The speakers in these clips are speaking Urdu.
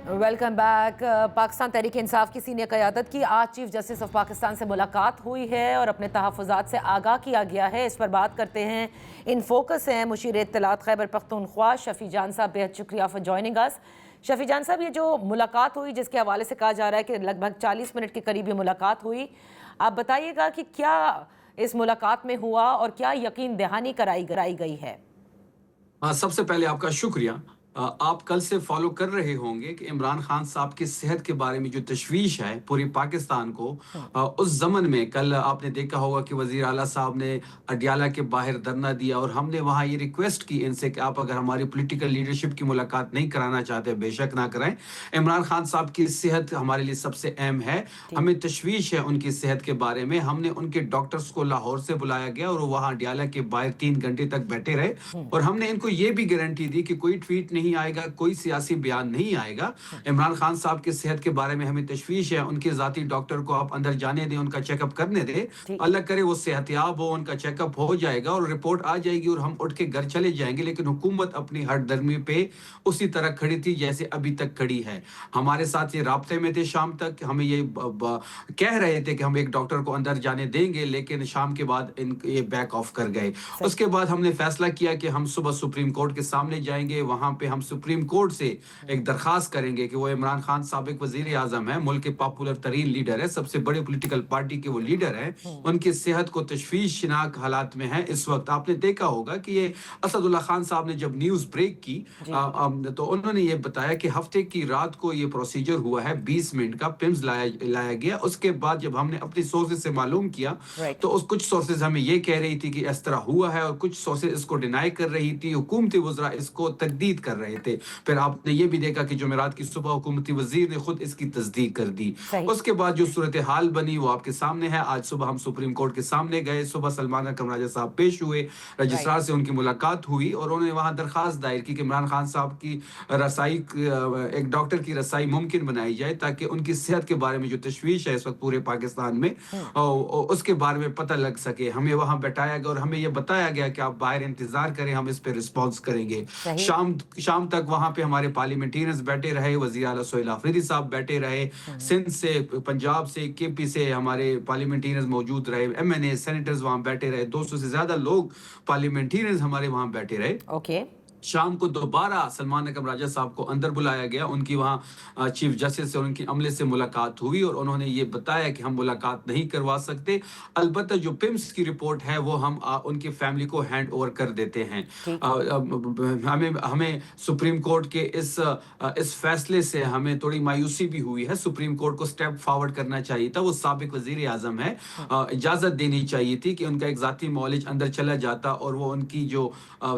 Welcome back. پاکستان تحریک انصاف کی سینئر قیادت کی آج چیف جسٹس آف پاکستان سے ملاقات ہوئی ہے اور اپنے تحفظات سے آگاہ کیا گیا ہے۔ اس پر بات کرتے ہیں۔ ان فوکس ہیں مشیر اطلاعات خیبر پختونخوا شفیع جان صاحب۔ بہت شکریہ فار جوائننگ اس۔ شفیع جان صاحب، یہ جو ملاقات ہوئی جس کے حوالے سے کہا جا رہا ہے کہ لگ بھگ 40 منٹ کے قریب یہ ملاقات ہوئی، آپ بتائیے گا کہ کیا اس ملاقات میں ہوا اور کیا یقین دہانی کرائی گئی ہے؟ سب سے پہلے آپ کا شکریہ۔ آپ کل سے فالو کر رہے ہوں گے کہ عمران خان صاحب کی صحت کے بارے میں جو تشویش ہے پوری پاکستان کو، اس ضمن میں کل آپ نے دیکھا ہوگا کہ وزیر اعلیٰ صاحب نے اڈیالہ کے باہر دھرنا دیا اور ہم نے وہاں یہ ریکویسٹ کی ان سے کہ آپ اگر ہماری پولیٹیکل لیڈرشپ کی ملاقات نہیں کرانا چاہتے بے شک نہ کرائیں۔ عمران خان صاحب کی صحت ہمارے لیے سب سے اہم ہے، ہمیں تشویش ہے ان کی صحت کے بارے میں۔ ہم نے ان کے ڈاکٹرز کو لاہور سے بلایا گیا اور وہاں اڈیالہ کے باہر 3 گھنٹے تک بیٹھے رہے اور ہم نے ان کو یہ بھی گارنٹی دی کہ کوئی ٹویٹ نہیں آئے گا، کوئی سیاسی بیان نہیں آئے گا۔ عمران خان صاحب کی صحت کے بارے میں ہمیں تشویش ہے، ان کے ذاتی ڈاکٹر کو آپ اندر جانے دیں، ان کا چیک اپ کرنے دیں، اللہ کرے وہ صحت یاب ہو، ان کا چیک اپ ہو جائے گا اور رپورٹ آ جائے گی اور ہم اٹھ کے گھر چلے جائیں گے۔ لیکن حکومت اپنی ہر درمی پہ اسی طرح کھڑی تھی جیسے ابھی تک کھڑی ہے۔ ہمارے ساتھ یہ رابطے میں تھے شام تک، ہمیں یہ کہہ رہے تھے کہ ہم ایک ڈاکٹر کو اندر جانے دیں گے، لیکن شام کے بعد یہ بیک آف کر گئے۔ اس کے بعد ہم نے فیصلہ کیا کہ ہم صبح سپریم کورٹ کے سامنے جائیں گے، وہاں پہ ہم سپریم کورٹ سے ایک درخواست کریں گے کہ وہ عمران خان صاحب ایک وزیر اعظم ہے، ملک کے پاپولر ترین لیڈر ہے، سب سے بڑے پولیٹیکل پارٹی کے وہ لیڈر ہیں، ان کی صحت کو تشویشناک حالات میں ہے اس وقت۔ آپ نے دیکھا ہوگا کہ یہ اسد اللہ خان صاحب نے جب نیوز بریک کی تو انہوں نے یہ بتایا کہ ہفتے کی رات کو یہ پروسیجر ہوا ہے، 20 منٹ کا پمز لایا گیا۔ اس کے بعد جب ہم نے اپنی سورسز سے معلوم کیا تو اس کچھ سورسز ہمیں یہ کہہ رہی تھی کہ اس طرح ہوا ہے اور کچھ سورسز اس کو ڈینائی کر رہی تھی، حکومتی وزراء اس کو تردید کر رہے تھے۔ پھر آپ نے یہ بھی دیکھا کہ جمعرات کی صبح حکومتی وزیر نے خود اس کی تصدیق کر دی۔ اس کے بعد جو صورتحال بنی وہ آپ کے سامنے ہے۔ آج صبح ہم سپریم کورٹ کے سامنے گئے، صبح سلمان اکرم راجہ صاحب پیش ہوئے، رجسٹرار سے ان کی ملاقات ہوئی اور انہوں نے وہاں درخواست دائر کی کہ عمران خان صاحب کی رسائی، ایک ڈاکٹر کی رسائی ممکن بنائی جائے تاکہ ان کی صحت کے بارے میں جو تشویش ہے اس وقت پورے پاکستان میں اس کے بارے میں پتہ لگ سکے۔ ہمیں وہاں بٹھایا گیا اور ہمیں یہ بتایا گیا کہ آپ باہر انتظار کریں، ہم اس پہ رسپانس کریں گے۔ شام تک وہاں پہ ہمارے پارلیمنٹیرینز بیٹھے رہے، وزیر اعلیٰ سہیل آفریدی صاحب بیٹھے رہے، سندھ سے، پنجاب سے، کے پی سے ہمارے پارلیمنٹیرینز موجود رہے، ایم این اے سینیٹرز وہاں بیٹھے رہے، 200 سے زیادہ لوگ پارلیمنٹیرینز ہمارے وہاں بیٹھے رہے۔ شام کو دوبارہ سلمان اکرم راجہ صاحب کو اندر بلایا گیا، ان کی وہاں چیف جسٹس سے ان کی عملے سے ملاقات ہوئی اور انہوں نے یہ بتایا کہ ہم ملاقات نہیں کروا سکتے، البتہ جو پمس کی رپورٹ ہے وہ ہم ان کی فیملی کو ہینڈ اوور کر دیتے ہیں۔ ہمیں سپریم کورٹ کے اس فیصلے سے ہمیں تھوڑی مایوسی بھی ہوئی ہے۔ سپریم کورٹ کو سٹیپ فارورڈ کرنا چاہیے تھا، وہ سابق وزیر اعظم ہے، اجازت دینی چاہیے تھی کہ ان کا ایک ذاتی معالج اندر چلا جاتا اور وہ ان کی جو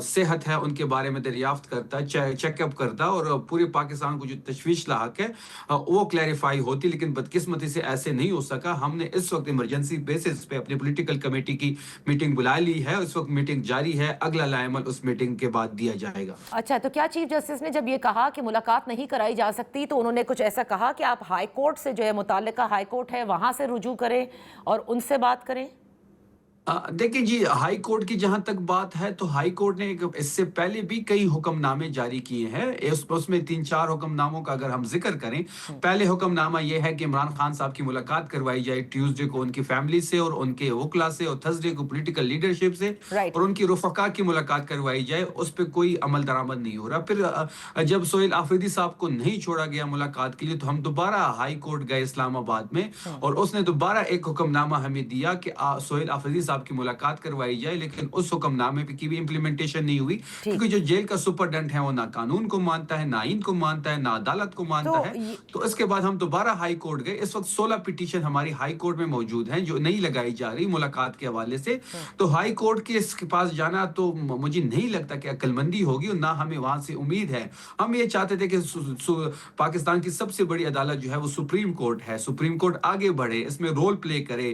صحت ہے ان کے بارے میں دریافت کرتا، چیک اپ کرتا اور پورے پاکستان کو جو تشویش لاحق ہے وہ کلیریفائی ہوتی، لیکن بدقسمتی سے ایسے نہیں ہو سکا۔ ہم نے اس وقت ایمرجنسی بیسس پہ اپنی پولیٹیکل کمیٹی کی میٹنگ بلا لی ہے، اس وقت میٹنگ جاری ہے، اگلا لائحہ عمل اس میٹنگ کے بعد دیا جائے گا۔ اچھا، تو کیا چیف جسٹس نے جب یہ کہا کہ ملاقات نہیں کرائی جا سکتی تو انہوں نے کچھ ایسا کہا کہ آپ ہائی کورٹ سے، جو ہے متعلقہ ہائی کورٹ ہے، وہاں سے رجوع کریں اور ان سے بات کریں؟ دیکھیں جی، ہائی کورٹ کی جہاں تک بات ہے تو ہائی کورٹ نے اس سے پہلے بھی کئی حکم نامے جاری کیے ہیں۔ اس میں 3-4 حکم ناموں کا اگر ہم ذکر کریں، پہلے حکم نامہ یہ ہے کہ عمران خان صاحب کی ملاقات کروائی جائے ٹیوزڈے کو ان کی فیملی سے اور ان کے وکلا سے، اور تھرسڈے کو پولیٹیکل لیڈرشپ سے، اور ان کی رفقا کی ملاقات کروائی جائے۔ اس پہ کوئی عمل درآمد نہیں ہو رہا۔ پھر جب سہیل آفریدی صاحب کو نہیں چھوڑا گیا ملاقات کے لیے تو ہم دوبارہ ہائی کورٹ گئے اسلام آباد میں اور اس نے دوبارہ ایک حکم نامہ ہمیں دیا کہ سہیل آفریدی صاحب کی ملاقات کروائی جائے، لیکن اس حکم نامے کی بھی امپلیمنٹیشن نہیں ہوئی، کیونکہ جو جیل کا سپرڈنٹ ہے وہ نہ قانون کو مانتا ہے، نہ آئین کو مانتا ہے، نہ عدالت کو مانتا ہے۔ تو اس کے بعد ہم دوبارہ ہائی کورٹ گئے۔ اس وقت 16 پٹیشن ہماری ہائی کورٹ میں موجود ہیں جو نہیں لگائی جا رہی ملاقات کے حوالے سے۔ تو ہائی کورٹ کے اس کے پاس جانا تو مجھے نہیں لگتا کہ عقل مندی ہوگی اور نہ ہمیں وہاں سے امید ہے۔ ہم یہ چاہتے تھے کہ پاکستان کی سب سے بڑی عدالت جو ہے وہ سپریم کورٹ ہے، سپریم کورٹ آگے بڑھے، اس میں رول پلے کرے،